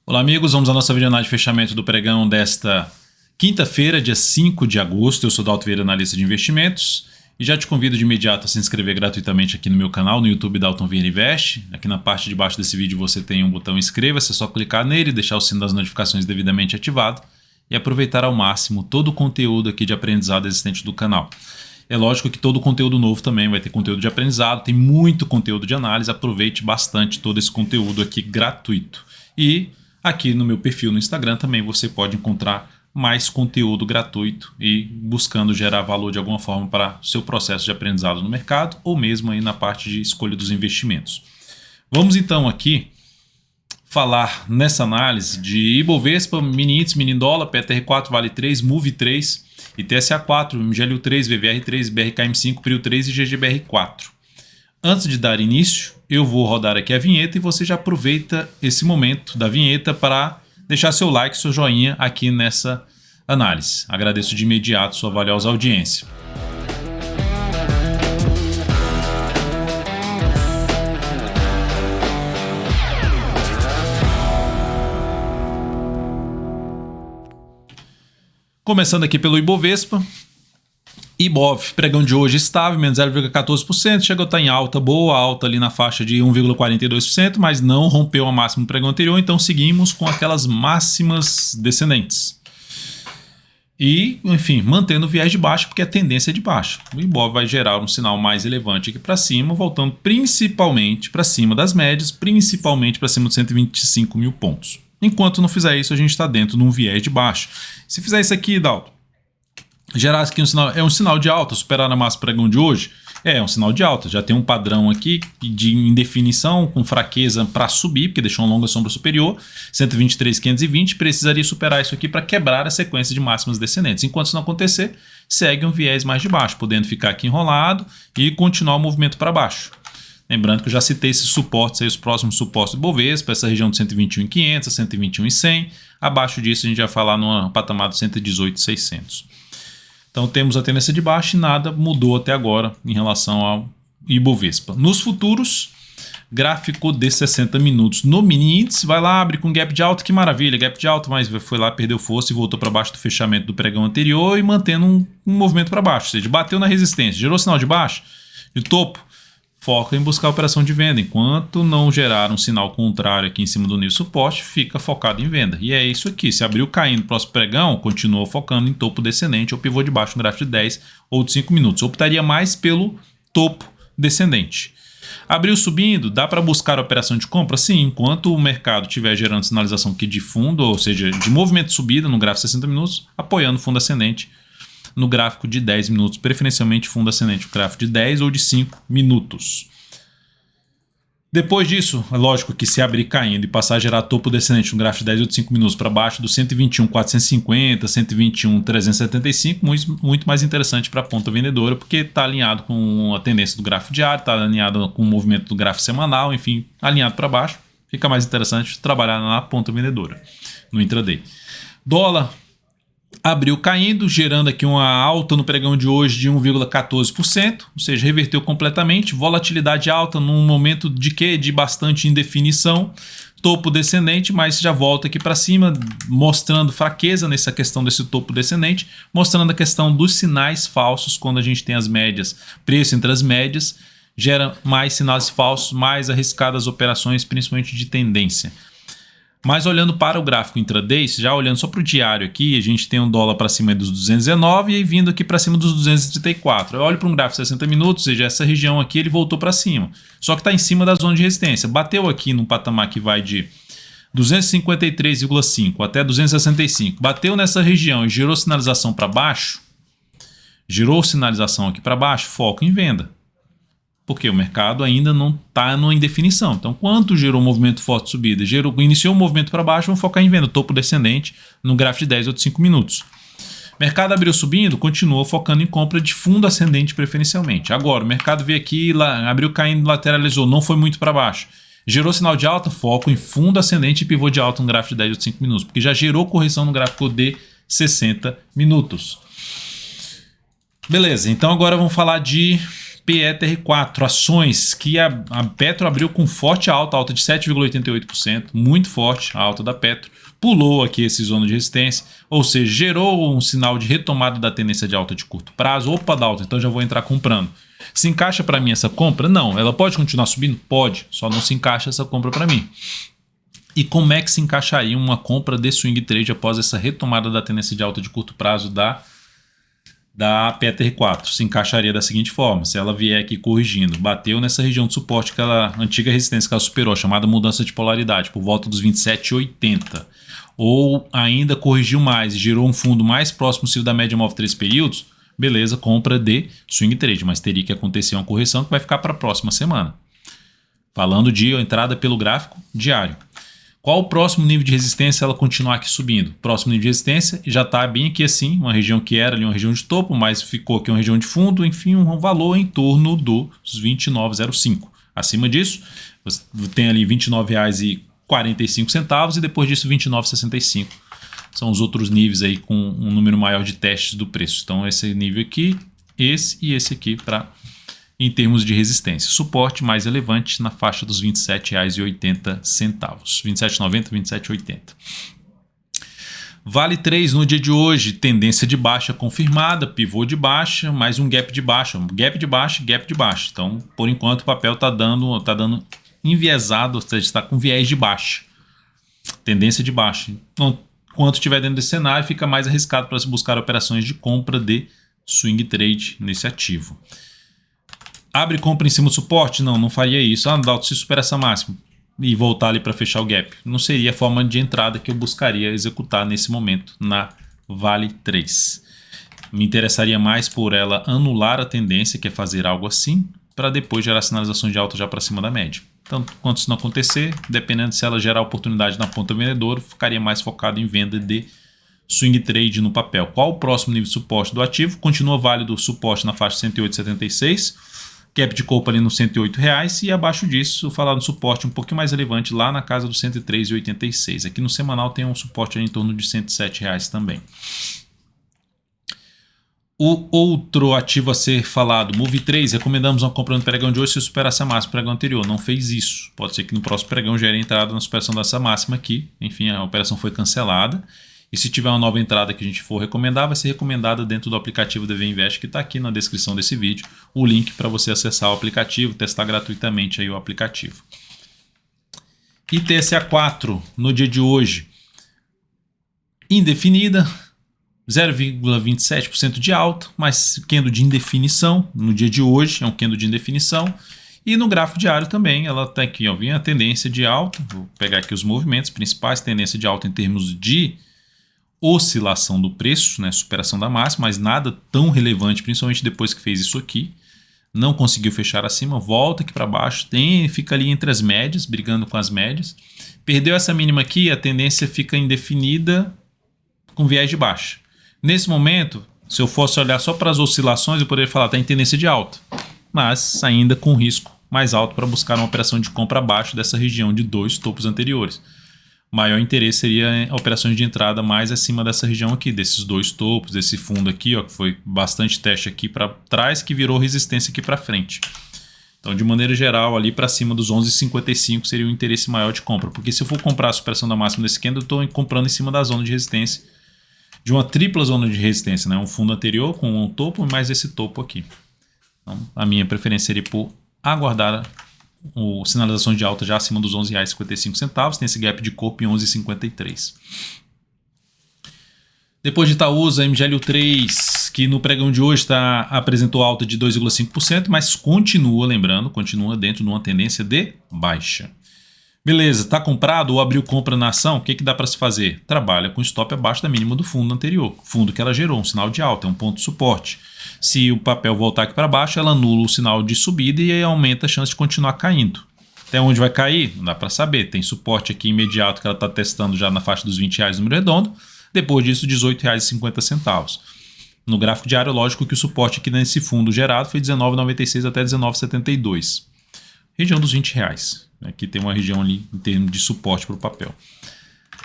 Olá amigos, vamos à nossa videoanálise de fechamento do pregão desta quinta-feira, dia 5 de agosto. Eu sou Dalton Vieira, analista de investimentos, e já te convido de imediato a se inscrever gratuitamente aqui no meu canal, no YouTube Dalton Vieira Investe. Aqui na parte de baixo desse vídeo você tem um botão inscreva-se, é só clicar nele, deixar o sino das notificações devidamente ativado e aproveitar ao máximo todo o conteúdo aqui de aprendizado existente do canal. É lógico que todo conteúdo novo também vai ter conteúdo de aprendizado, tem muito conteúdo de análise, aproveite bastante todo esse conteúdo aqui gratuito. E aqui no meu perfil no Instagram também você pode encontrar mais conteúdo gratuito e buscando gerar valor de alguma forma para o seu processo de aprendizado no mercado ou mesmo aí na parte de escolha dos investimentos. Vamos então aqui falar nessa análise de Ibovespa, mini índice, mini dólar, PTR4, Vale 3, Move 3, ITSA4, MGLU 3, VVR 3, BRKM5, PRIO 3 e GGBR4. Antes de dar início, eu vou rodar aqui a vinheta e você já aproveita esse momento da vinheta para deixar seu like, seu joinha aqui nessa análise. Agradeço de imediato sua valiosa audiência. Começando aqui pelo Ibovespa. Ibov, pregão de hoje estável, menos 0,14%, chegou a estar em alta, boa alta ali na faixa de 1,42%, mas não rompeu a máxima do pregão anterior, então seguimos com aquelas máximas descendentes. E, enfim, mantendo o viés de baixo, porque a tendência é de baixo. O Ibov vai gerar um sinal mais elevante aqui para cima, voltando principalmente para cima das médias, principalmente para cima dos 125 mil pontos. Enquanto não fizer isso, a gente está dentro de um viés de baixo. Se fizer isso aqui, Dalton, gerar aqui um sinal de alta, superar a máxima pregão de hoje, é um sinal de alta. Já tem um padrão aqui de indefinição, com fraqueza para subir, porque deixou uma longa sombra superior, 123.520, precisaria superar isso aqui para quebrar a sequência de máximas descendentes. Enquanto isso não acontecer, segue um viés mais de baixo, podendo ficar aqui enrolado e continuar o movimento para baixo. Lembrando que eu já citei esses suportes aí, os próximos suportes do Bovespa, essa região de 121.500, 121.100, abaixo disso a gente vai falar no patamar de 118.600. Então temos a tendência de baixa e nada mudou até agora em relação ao Ibovespa. Nos futuros, gráfico de 60 minutos no mini índice, vai lá, abre com gap de alta, que maravilha, gap de alta, mas foi lá, perdeu força e voltou para baixo do fechamento do pregão anterior e mantendo um movimento para baixo, ou seja, bateu na resistência, gerou sinal de baixo, de topo, foca em buscar a operação de venda. Enquanto não gerar um sinal contrário aqui em cima do nível de suporte, fica focado em venda. E é isso aqui. Se abriu caindo no próximo pregão, continua focando em topo descendente ou pivô de baixo no gráfico de 10 ou de 5 minutos. Eu optaria mais pelo topo descendente. Abriu subindo, dá para buscar a operação de compra? Sim, enquanto o mercado estiver gerando sinalização aqui de fundo, ou seja, de movimento de subida no gráfico de 60 minutos, apoiando o fundo ascendente no gráfico de 10 minutos, preferencialmente fundo ascendente, o gráfico de 10 ou de 5 minutos. Depois disso, é lógico que se abrir caindo e passar a gerar topo descendente no gráfico de 10 ou de 5 minutos para baixo do 121.450, 121.375, muito mais interessante para a ponta vendedora, porque está alinhado com a tendência do gráfico diário, está alinhado com o movimento do gráfico semanal, enfim, alinhado para baixo, fica mais interessante trabalhar na ponta vendedora, no intraday. Dólar abriu caindo, gerando aqui uma alta no pregão de hoje de 1,14%, ou seja, reverteu completamente, volatilidade alta num momento de quê? De bastante indefinição, topo descendente, mas já volta aqui para cima, mostrando fraqueza nessa questão desse topo descendente, mostrando a questão dos sinais falsos, quando a gente tem as médias, preço entre as médias, gera mais sinais falsos, mais arriscadas operações, principalmente de tendência. Mas olhando para o gráfico intraday, já olhando só para o diário aqui, a gente tem um dólar para cima dos 219 e vindo aqui para cima dos 234. Eu olho para um gráfico de 60 minutos, ou seja, essa região aqui ele voltou para cima. Só que está em cima da zona de resistência. Bateu aqui num patamar que vai de 253,5 até 265. Bateu nessa região e gerou sinalização para baixo. Gerou sinalização aqui para baixo, foco em venda. Porque o mercado ainda não está em definição. Então, quanto gerou um movimento forte de subida, iniciou um movimento para baixo, vamos focar em venda, topo descendente no gráfico de 10 ou de 5 minutos. Mercado abriu subindo, continua focando em compra de fundo ascendente preferencialmente. Agora, o mercado veio aqui, abriu caindo, lateralizou, não foi muito para baixo. Gerou sinal de alta, foco em fundo ascendente e pivô de alta no gráfico de 10 ou de 5 minutos, porque já gerou correção no gráfico de 60 minutos. Beleza, então agora vamos falar de PETR4, ações que a Petro abriu com forte alta de 7,88%, muito forte a alta da Petro, pulou aqui esse zona de resistência, ou seja, gerou um sinal de retomada da tendência de alta de curto prazo. Opa, Dalton, então já vou entrar comprando. Se encaixa para mim essa compra? Não. Ela pode continuar subindo? Pode, só não se encaixa essa compra para mim. E como é que se encaixaria uma compra de swing trade após essa retomada da tendência de alta de curto prazo da PETR4? Se encaixaria da seguinte forma: se ela vier aqui corrigindo, bateu nessa região de suporte, aquela antiga resistência que ela superou, chamada mudança de polaridade, por volta dos 27,80, ou ainda corrigiu mais e gerou um fundo mais próximo possível da média móvel 3 períodos, beleza, compra de swing trade, mas teria que acontecer uma correção que vai ficar para a próxima semana. Falando de entrada pelo gráfico diário. Qual o próximo nível de resistência ela continuar aqui subindo? Próximo nível de resistência já está bem aqui assim, uma região que era ali uma região de topo, mas ficou aqui uma região de fundo, enfim, um valor em torno dos 29,05. Acima disso, você tem ali R$ 29,45 e depois disso R$ 29,65. São os outros níveis aí com um número maior de testes do preço. Então esse nível aqui, esse e esse aqui para... em termos de resistência. Suporte mais relevante na faixa dos R$ 27,80. R$ 27,90, R$ 27,80. Vale 3 no dia de hoje, tendência de baixa confirmada, pivô de baixa, mais um gap de baixa, gap de baixa, gap de baixa. Então, por enquanto, o papel está dando enviesado, ou seja, está com viés de baixa. Tendência de baixa. Então, quanto estiver dentro desse cenário, fica mais arriscado para se buscar operações de compra de swing trade nesse ativo. Abre compra em cima do suporte? Não faria isso. Dalton, se superar essa máxima e voltar ali para fechar o gap, não seria a forma de entrada que eu buscaria executar nesse momento na Vale 3. Me interessaria mais por ela anular a tendência, que é fazer algo assim, para depois gerar sinalizações de alta já para cima da média. Tanto quanto isso não acontecer, dependendo se ela gerar oportunidade na ponta vendedora, ficaria mais focado em venda de swing trade no papel. Qual o próximo nível de suporte do ativo? Continua válido o suporte na faixa 108,76. Gap de corpo ali nos R$ 108,00 e abaixo disso, falar no suporte um pouquinho mais relevante lá na casa dos R$ 103,86. Aqui no semanal tem um suporte ali em torno de R$ 107,00 também. O outro ativo a ser falado, Move3, recomendamos uma compra no pregão de hoje se superasse a máxima do pregão anterior. Não fez isso. Pode ser que no próximo pregão gere entrada na superação dessa máxima aqui. Enfim, a operação foi cancelada. E se tiver uma nova entrada que a gente for recomendar, vai ser recomendada dentro do aplicativo DV Invest, que está aqui na descrição desse vídeo. O link para você acessar o aplicativo, testar gratuitamente aí o aplicativo. ITSA4 no dia de hoje, indefinida, 0,27% de alta, mas candle de indefinição no dia de hoje, é um candle de indefinição. E no gráfico diário também, ela está aqui, ó, vinha a tendência de alta, vou pegar aqui os movimentos principais, tendência de alta em termos de oscilação do preço, né, superação da máxima, mas nada tão relevante, principalmente depois que fez isso aqui. Não conseguiu fechar acima, volta aqui para baixo, fica ali entre as médias, brigando com as médias. Perdeu essa mínima aqui, a tendência fica indefinida com viés de baixa. Nesse momento, se eu fosse olhar só para as oscilações, eu poderia falar que está em tendência de alta, mas ainda com risco mais alto para buscar uma operação de compra abaixo dessa região de dois topos anteriores. Maior interesse seria operações de entrada mais acima dessa região aqui, desses dois topos, desse fundo aqui, ó, que foi bastante teste aqui para trás, que virou resistência aqui para frente. Então, de maneira geral, ali para cima dos 11,55 seria o interesse maior de compra, porque se eu for comprar a superação da máxima desse candle, eu estou comprando em cima da zona de resistência, de uma tripla zona de resistência, né? Um fundo anterior com um topo, mais esse topo aqui. Então, a minha preferência seria por aguardar sinalização de alta já acima dos R$ 11,55, tem esse gap de corpo em 11,53. Depois de Itaúsa, MGLU3, que no pregão de hoje apresentou alta de 2,5%, mas continua dentro de uma tendência de baixa. Beleza, está comprado ou abriu compra na ação, o que dá para se fazer? Trabalha com stop abaixo da mínima do fundo anterior, fundo que ela gerou, um sinal de alta, é um ponto de suporte. Se o papel voltar aqui para baixo, ela anula o sinal de subida e aí aumenta a chance de continuar caindo. Até onde vai cair? Não dá para saber. Tem suporte aqui imediato que ela está testando já na faixa dos R$ 20,00 número redondo. Depois disso, R$ 18,50. No gráfico diário, lógico que o suporte aqui nesse fundo gerado foi R$ 19,96 até R$ 19,72. Região dos R$ 20,00. Aqui tem uma região ali em termos de suporte para o papel.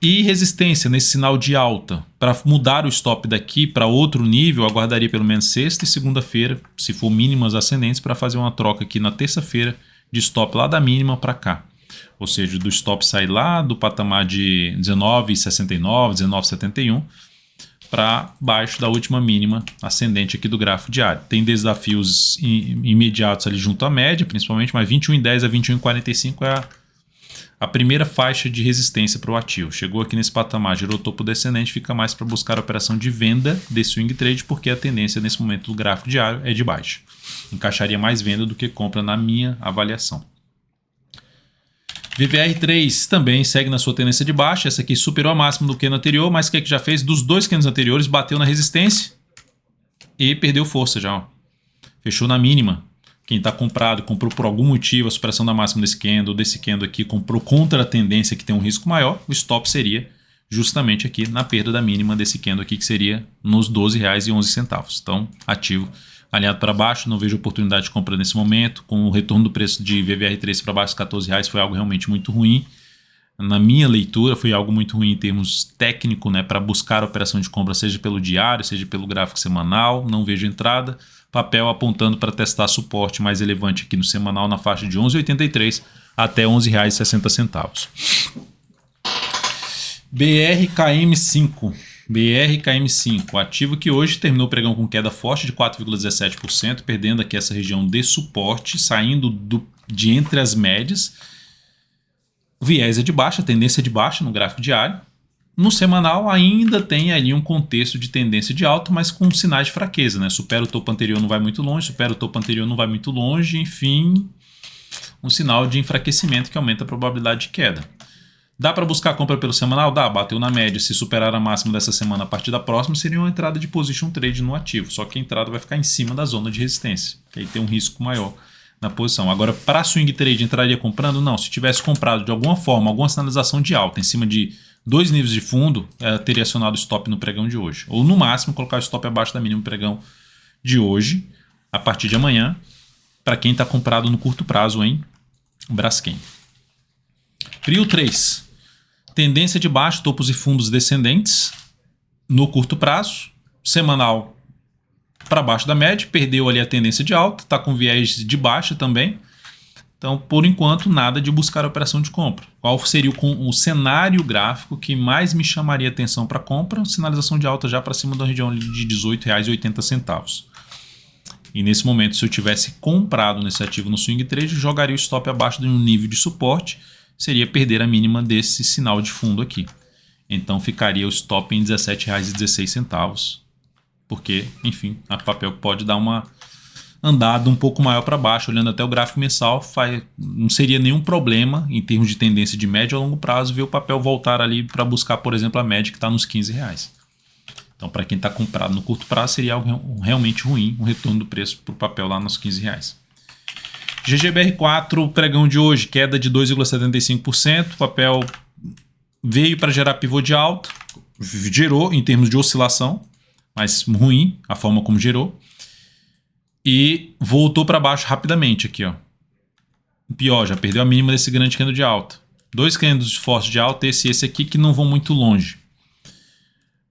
E resistência nesse sinal de alta. Para mudar o stop daqui para outro nível, eu aguardaria pelo menos sexta e segunda-feira, se for mínimas ascendentes, para fazer uma troca aqui na terça-feira de stop lá da mínima para cá. Ou seja, do stop sair lá do patamar de 19,69, 19,71 para baixo da última mínima ascendente aqui do gráfico diário. Tem desafios imediatos ali junto à média, principalmente, mas 21,10 a 21,45 é a primeira faixa de resistência para o ativo. Chegou aqui nesse patamar, gerou topo descendente, fica mais para buscar a operação de venda de swing trade, porque a tendência nesse momento do gráfico diário é de baixa. Encaixaria mais venda do que compra na minha avaliação. VVR3 também segue na sua tendência de baixa. Essa aqui superou a máxima do candle anterior, mas o que já fez? Dos dois candles anteriores, bateu na resistência e perdeu força já. Ó. Fechou na mínima. Quem está comprado, comprou por algum motivo a superação da máxima desse candle aqui, comprou contra a tendência que tem um risco maior, o stop seria justamente aqui na perda da mínima desse candle aqui, que seria nos R$ 12,11. Então, ativo alinhado para baixo, não vejo oportunidade de compra nesse momento. Com o retorno do preço de VVR3 para baixo, R$ 14,00 foi algo realmente muito ruim. Na minha leitura, foi algo muito ruim em termos técnicos, né, para buscar a operação de compra, seja pelo diário, seja pelo gráfico semanal. Não vejo entrada. Papel apontando para testar suporte mais elevante aqui no semanal na faixa de 11,83 até R$ 11,60. BRKM5. BRKM5, ativo que hoje terminou o pregão com queda forte de 4,17%, perdendo aqui essa região de suporte, saindo de entre as médias. O viés é de baixa, tendência é de baixa no gráfico diário. No semanal ainda tem ali um contexto de tendência de alta, mas com sinais de fraqueza, né? Supera o topo anterior, não vai muito longe, supera o topo anterior, não vai muito longe, enfim, um sinal de enfraquecimento que aumenta a probabilidade de queda. Dá para buscar a compra pelo semanal? Dá, bateu na média. Se superar a máxima dessa semana a partir da próxima, seria uma entrada de position trade no ativo. Só que a entrada vai ficar em cima da zona de resistência, que aí tem um risco maior na posição. Agora, para swing trade, entraria comprando? Não. Se tivesse comprado de alguma forma, alguma sinalização de alta em cima de dois níveis de fundo, teria acionado o stop no pregão de hoje. Ou no máximo, colocar o stop abaixo da mínima pregão de hoje, a partir de amanhã, para quem está comprado no curto prazo em Braskem. Prio 3. Tendência de baixo, topos e fundos descendentes no curto prazo. Semanal para baixo da média, perdeu ali a tendência de alta, está com viés de baixa também. Então, por enquanto, nada de buscar a operação de compra. Qual seria o cenário gráfico que mais me chamaria atenção para compra? Sinalização de alta já para cima da região de R$ 18,80. E nesse momento, se eu tivesse comprado nesse ativo no swing trade, jogaria o stop abaixo de um nível de suporte, seria perder a mínima desse sinal de fundo aqui. Então ficaria o stop em R$ 17,16, porque, enfim, a papel pode dar uma andada um pouco maior para baixo, olhando até o gráfico mensal, não seria nenhum problema em termos de tendência de médio a longo prazo ver o papel voltar ali para buscar, por exemplo, a média que está nos R$ 15,00. Então, para quem está comprado no curto prazo, seria algo realmente ruim o retorno do preço para o papel lá nos R$ 15,00. GGBR4, pregão de hoje, queda de 2,75%. O papel veio para gerar pivô de alta, gerou em termos de oscilação, mas ruim a forma como gerou. E voltou para baixo rapidamente aqui, ó. Pior, já perdeu a mínima desse grande candle de alta. Dois candles fortes de alta, esse aqui, que não vão muito longe.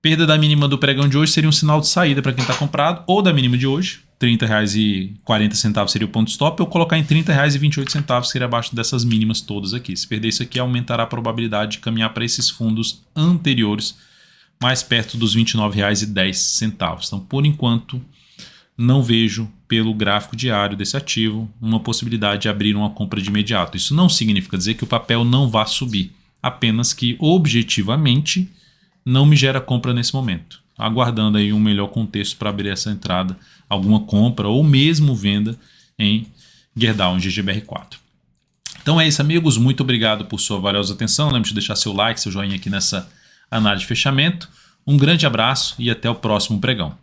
Perda da mínima do pregão de hoje seria um sinal de saída para quem está comprado, ou da mínima de hoje, R$ 30,40 seria o ponto stop, ou colocar em R$ 30,28, que seria abaixo dessas mínimas todas aqui. Se perder isso aqui, aumentará a probabilidade de caminhar para esses fundos anteriores, mais perto dos R$ 29,10. Então, por enquanto, não vejo, pelo gráfico diário desse ativo, uma possibilidade de abrir uma compra de imediato. Isso não significa dizer que o papel não vá subir, apenas que, objetivamente, não me gera compra nesse momento. Aguardando aí um melhor contexto para abrir essa entrada, alguma compra ou mesmo venda em Gerdau, em GGBR4. Então é isso, amigos. Muito obrigado por sua valiosa atenção. Lembre de deixar seu like, seu joinha aqui nessa análise de fechamento. Um grande abraço e até o próximo pregão.